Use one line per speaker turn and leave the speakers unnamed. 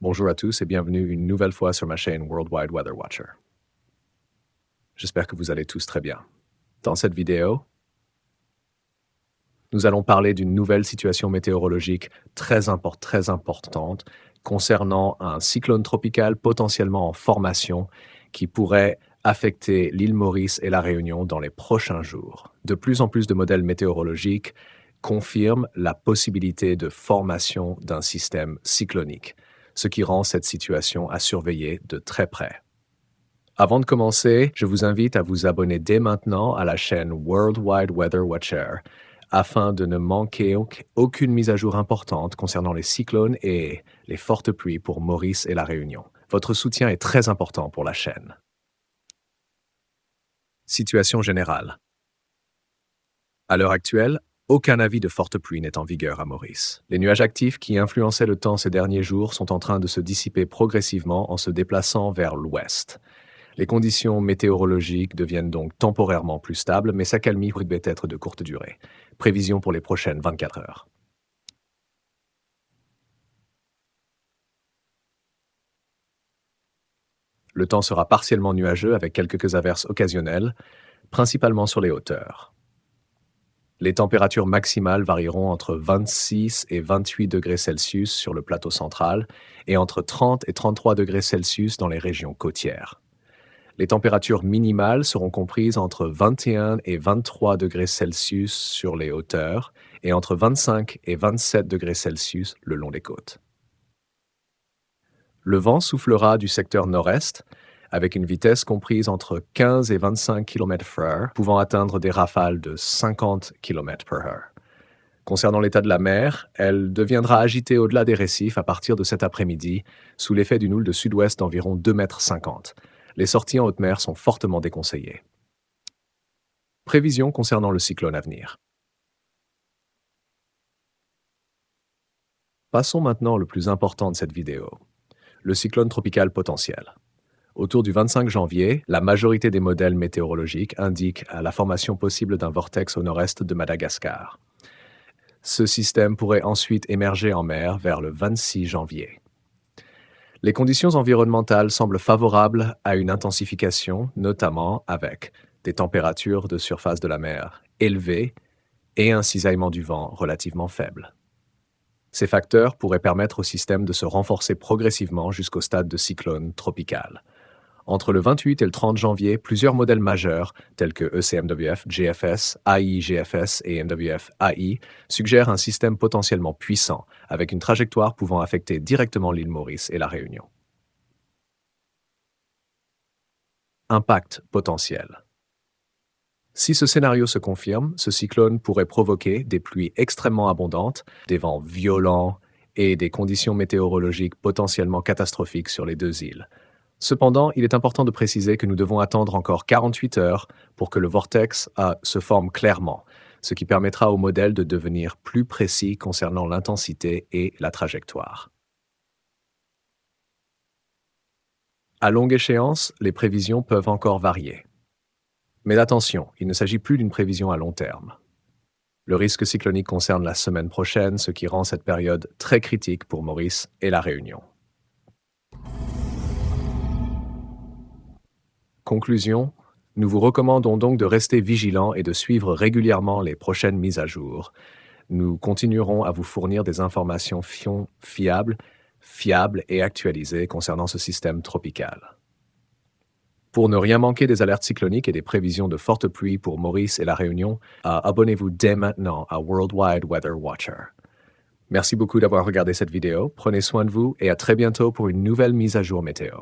Bonjour à tous et bienvenue une nouvelle fois sur ma chaîne Worldwide Weather Watcher. J'espère que vous allez tous très bien. Dans cette vidéo, nous allons parler d'une nouvelle situation météorologique très importante concernant un cyclone tropical potentiellement en formation qui pourrait affecter l'île Maurice et la Réunion dans les prochains jours. De plus en plus de modèles météorologiques confirment la possibilité de formation d'un système cyclonique, ce qui rend cette situation à surveiller de très près. Avant de commencer, je vous invite à vous abonner dès maintenant à la chaîne Worldwide Weather Watcher afin de ne manquer aucune mise à jour importante concernant les cyclones et les fortes pluies pour Maurice et la Réunion. Votre soutien est très important pour la chaîne. Situation générale. À l'heure actuelle, aucun avis de forte pluie n'est en vigueur à Maurice. Les nuages actifs qui influençaient le temps ces derniers jours sont en train de se dissiper progressivement en se déplaçant vers l'ouest. Les conditions météorologiques deviennent donc temporairement plus stables, mais s'accalmient pourrait être de courte durée. Prévision pour les prochaines 24 heures. Le temps sera partiellement nuageux avec quelques averses occasionnelles, principalement sur les hauteurs. Les températures maximales varieront entre 26 et 28 degrés Celsius sur le plateau central et entre 30 et 33 degrés Celsius dans les régions côtières. Les températures minimales seront comprises entre 21 et 23 degrés Celsius sur les hauteurs et entre 25 et 27 degrés Celsius le long des côtes. Le vent soufflera du secteur nord-est avec une vitesse comprise entre 15 et 25 km/h, pouvant atteindre des rafales de 50 km/h. Concernant l'état de la mer, elle deviendra agitée au-delà des récifs à partir de cet après-midi, sous l'effet d'une houle de sud-ouest d'environ 2,50 m. Les sorties en haute mer sont fortement déconseillées. Prévisions concernant le cyclone à venir. Passons maintenant au plus important de cette vidéo, le cyclone tropical potentiel. Autour du 25 janvier, la majorité des modèles météorologiques indiquent la formation possible d'un vortex au nord-est de Madagascar. Ce système pourrait ensuite émerger en mer vers le 26 janvier. Les conditions environnementales semblent favorables à une intensification, notamment avec des températures de surface de la mer élevées et un cisaillement du vent relativement faible. Ces facteurs pourraient permettre au système de se renforcer progressivement jusqu'au stade de cyclone tropical. Entre le 28 et le 30 janvier, plusieurs modèles majeurs, tels que ECMWF, GFS, AI-GFS et MWF-AI, suggèrent un système potentiellement puissant, avec une trajectoire pouvant affecter directement l'île Maurice et la Réunion. Impact potentiel. Si ce scénario se confirme, ce cyclone pourrait provoquer des pluies extrêmement abondantes, des vents violents et des conditions météorologiques potentiellement catastrophiques sur les deux îles. Cependant, il est important de préciser que nous devons attendre encore 48 heures pour que le vortex se forme clairement, ce qui permettra au modèle de devenir plus précis concernant l'intensité et la trajectoire. À longue échéance, les prévisions peuvent encore varier. Mais attention, il ne s'agit plus d'une prévision à long terme. Le risque cyclonique concerne la semaine prochaine, ce qui rend cette période très critique pour Maurice et la Réunion. Conclusion, nous vous recommandons donc de rester vigilants et de suivre régulièrement les prochaines mises à jour. Nous continuerons à vous fournir des informations fiables et actualisées concernant ce système tropical. Pour ne rien manquer des alertes cycloniques et des prévisions de fortes pluies pour Maurice et la Réunion, abonnez-vous dès maintenant à Worldwide Weather Watcher. Merci beaucoup d'avoir regardé cette vidéo, prenez soin de vous et à très bientôt pour une nouvelle mise à jour météo.